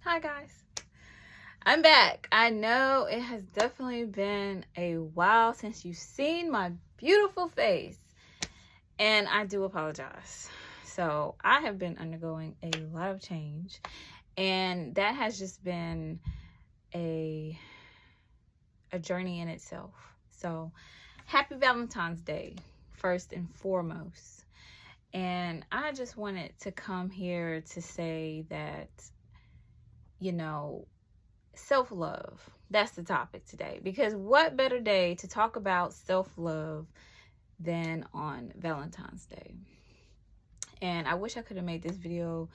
Hi guys, I'm back. I know it has definitely been a while since you've seen my beautiful face, and I do apologize. So I have been undergoing a lot of change, and that has just been a journey in itself. So happy Valentine's Day, first and foremost. And I just wanted to come here to say that, you know, self-love, that's the topic today, because what better day to talk about self-love than on Valentine's Day. And I wish I could have made this video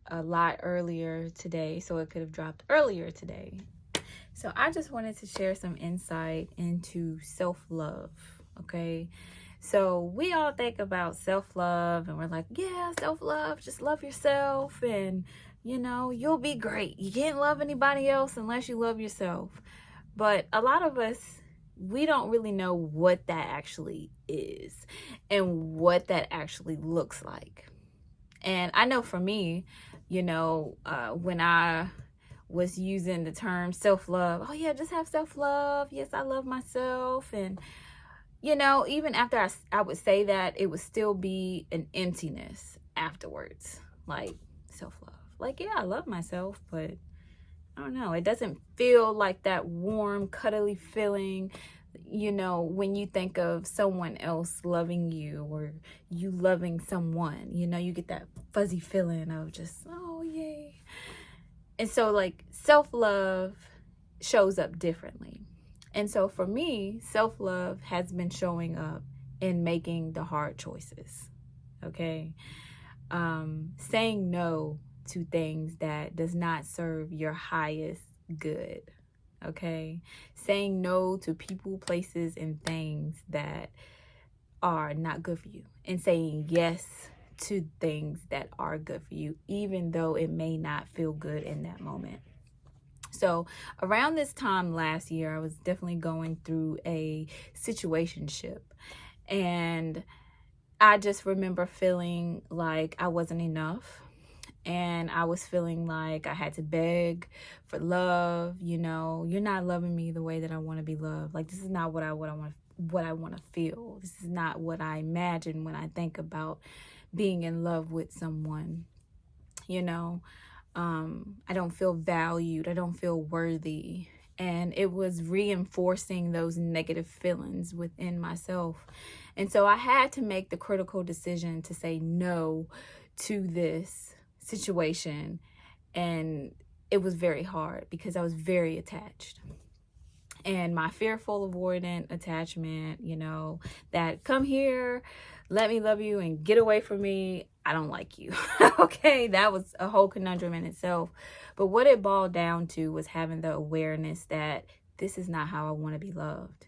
a lot earlier today so it could have dropped earlier today. So I just wanted to share some insight into self-love. Okay, so we all think about self-love and we're like, yeah, self-love, just love yourself, and you'll be great. You can't love anybody else unless you love yourself. But a lot of us, we don't really know what that actually is and what that actually looks like. And I know for me, when I was using the term self-love, oh yeah, just have self-love. Yes, I love myself. And even after I would say that, it would still be an emptiness afterwards. Like, self-love. Like, yeah, I love myself, but I don't know. It doesn't feel like that warm, cuddly feeling, when you think of someone else loving you or you loving someone, you get that fuzzy feeling of just, oh, yay. And so, like, self-love shows up differently. And so for me, self-love has been showing up in making the hard choices, okay? Saying no to things that does not serve your highest good, okay? Saying no to people, places, and things that are not good for you, and saying yes to things that are good for you, even though it may not feel good in that moment. So around this time last year, I was definitely going through a situationship, and I just remember feeling like I wasn't enough, and I was feeling like I had to beg for love. You're not loving me the way that I want to be loved. Like, this is not what I want to feel. This is not what I imagine when I think about being in love with someone. I don't feel valued. I don't feel worthy. And it was reinforcing those negative feelings within myself. And so I had to make the critical decision to say no to this situation. And it was very hard because I was very attached. And my fearful, avoidant attachment, that come here, let me love you, and get away from me, I don't like you. Okay, that was a whole conundrum in itself. But what it boiled down to was having the awareness that this is not how I want to be loved.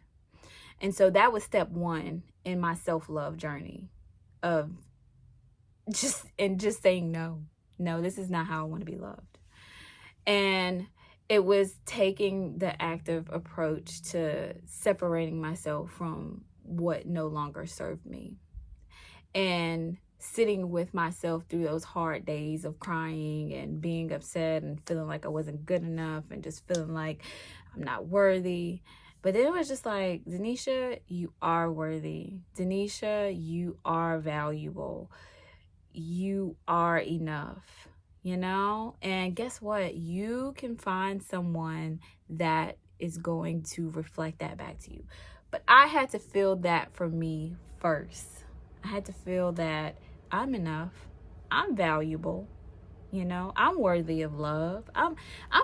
And so that was step one in my self-love journey of just saying no. No, this is not how I want to be loved. And it was taking the active approach to separating myself from what no longer served me, and sitting with myself through those hard days of crying and being upset and feeling like I wasn't good enough and just feeling like I'm not worthy. But then it was just like, Denisha, you are worthy. Denisha, you are valuable. You are enough. And guess what? You can find someone that is going to reflect that back to you. But I had to feel that for me first. I had to feel that I'm enough. I'm valuable. I'm worthy of love. I'm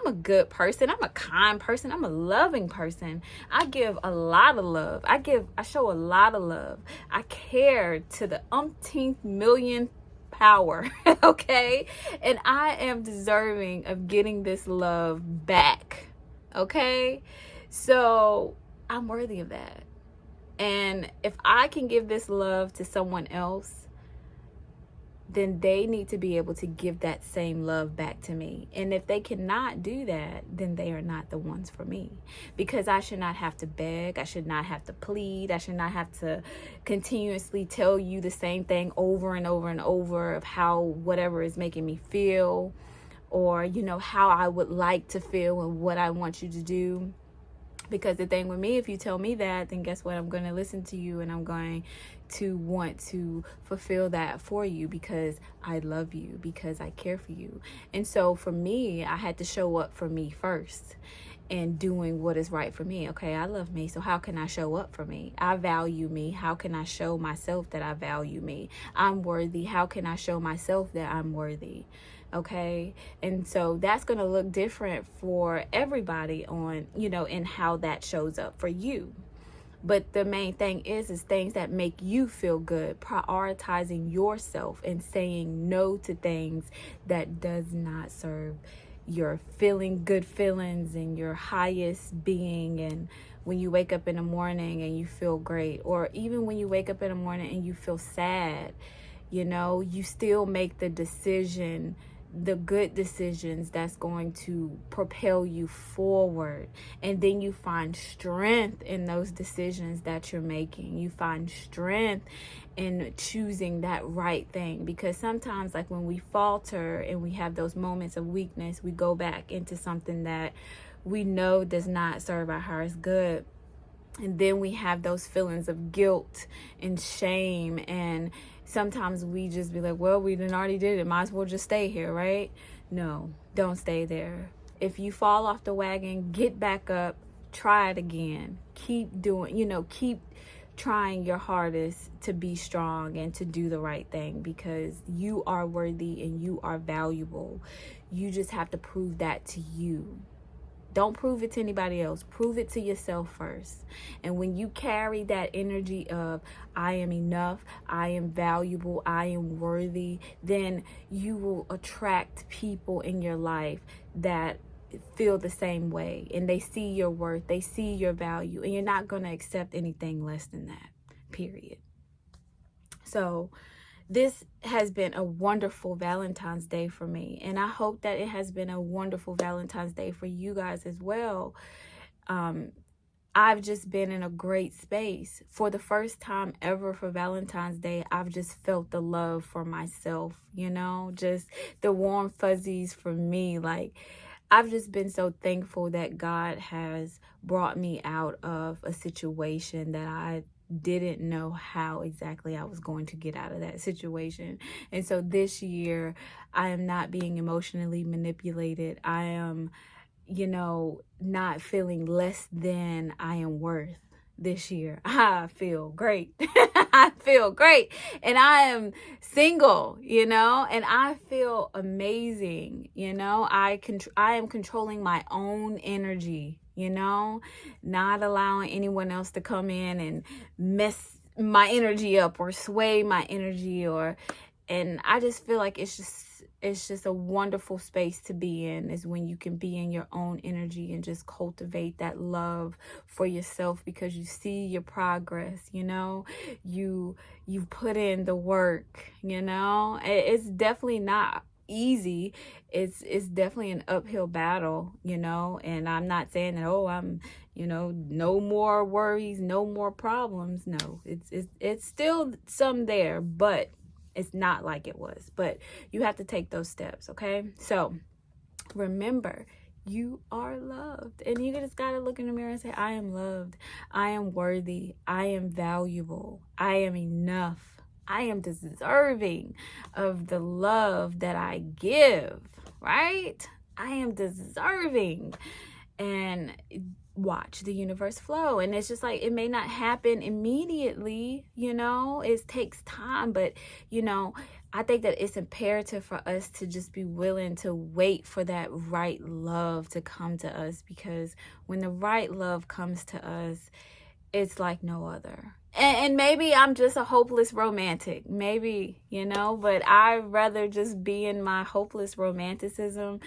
a good person. I'm a kind person. I'm a loving person. I give a lot of love. I show a lot of love. I care to the umpteenth millionth power. Okay, and I am deserving of getting this love back. Okay, so I'm worthy of that. And if I can give this love to someone else, then they need to be able to give that same love back to me. And if they cannot do that, then they are not the ones for me. Because I should not have to beg. I should not have to plead. I should not have to continuously tell you the same thing over and over and over of how whatever is making me feel, or, you know, how I would like to feel and what I want you to do. Because the thing with me, if you tell me that, then guess what? I'm going to listen to you, and I'm going to want to fulfill that for you because I love you, because I care for you. And so for me, I had to show up for me first and doing what is right for me. Okay, I love me, so how can I show up for me? I value me. How can I show myself that I value me? I'm worthy. How can I show myself that I'm worthy? Okay, and so that's going to look different for everybody on, you know, in how that shows up for you. But the main thing is things that make you feel good, prioritizing yourself and saying no to things that does not serve your feeling good feelings and your highest being. And when you wake up in the morning and you feel great, or even when you wake up in the morning and you feel sad, you know, you still make the decision, the good decisions that's going to propel you forward. And then you find strength in those decisions that you're making. You find strength in choosing that right thing, because sometimes, like when we falter and we have those moments of weakness, we go back into something that we know does not serve our highest good. And then we have those feelings of guilt and shame, and sometimes we just be like, well, we done already did it, might as well just stay here, right? No, don't stay there. If you fall off the wagon, get back up, try it again, keep doing, you know, keep trying your hardest to be strong and to do the right thing, because you are worthy and you are valuable. You just have to prove that to you. Don't prove it to anybody else. Prove it to yourself first. And when you carry that energy of, I am enough, I am valuable, I am worthy, then you will attract people in your life that feel the same way, and they see your worth, they see your value, and you're not going to accept anything less than that, period. So this has been a wonderful Valentine's Day for me, and I hope that it has been a wonderful Valentine's Day for you guys as well. I've just been in a great space. For the first time ever for Valentine's Day, I've just felt the love for myself, you know, just the warm fuzzies for me. Like, I've just been so thankful that God has brought me out of a situation that I didn't know how exactly I was going to get out of that situation. And so this year, I am not being emotionally manipulated. I am, you know, not feeling less than I am worth. This year, I feel great. I feel great. And I am single, you know, and I feel amazing. You know, I am controlling my own energy, you know, not allowing anyone else to come in and mess my energy up or sway my energy, and I just feel like it's just a wonderful space to be in, is when you can be in your own energy and just cultivate that love for yourself, because you see your progress, you know, you put in the work, you know. It's definitely not easy. It's definitely an uphill battle, you know, and I'm not saying that, oh, I'm, you know, no more worries, no more problems. No, it's still some there, but it's not like it was. But you have to take those steps, okay? So remember, you are loved, and you just gotta look in the mirror and say, I am loved, I am worthy, I am valuable, I am enough, I am deserving of the love that I give, right? I am deserving. And watch the universe flow. And it's just like, it may not happen immediately, you know, it takes time, but you know, I think that it's imperative for us to just be willing to wait for that right love to come to us, because when the right love comes to us, it's like no other. And maybe I'm just a hopeless romantic, maybe, you know, but I'd rather just be in my hopeless romanticism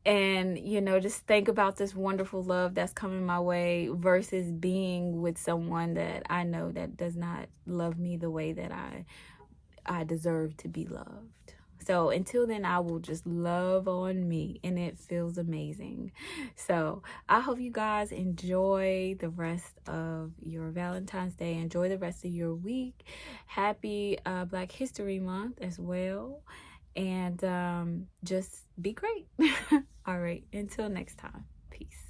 and, you know, just think about this wonderful love that's coming my way, versus being with someone that I know that does not love me the way that I deserve to be loved. So until then, I will just love on me, and it feels amazing. So I hope you guys enjoy the rest of your Valentine's Day. Enjoy the rest of your week. Happy Black History Month as well. and just be great. All right, until next time. Peace.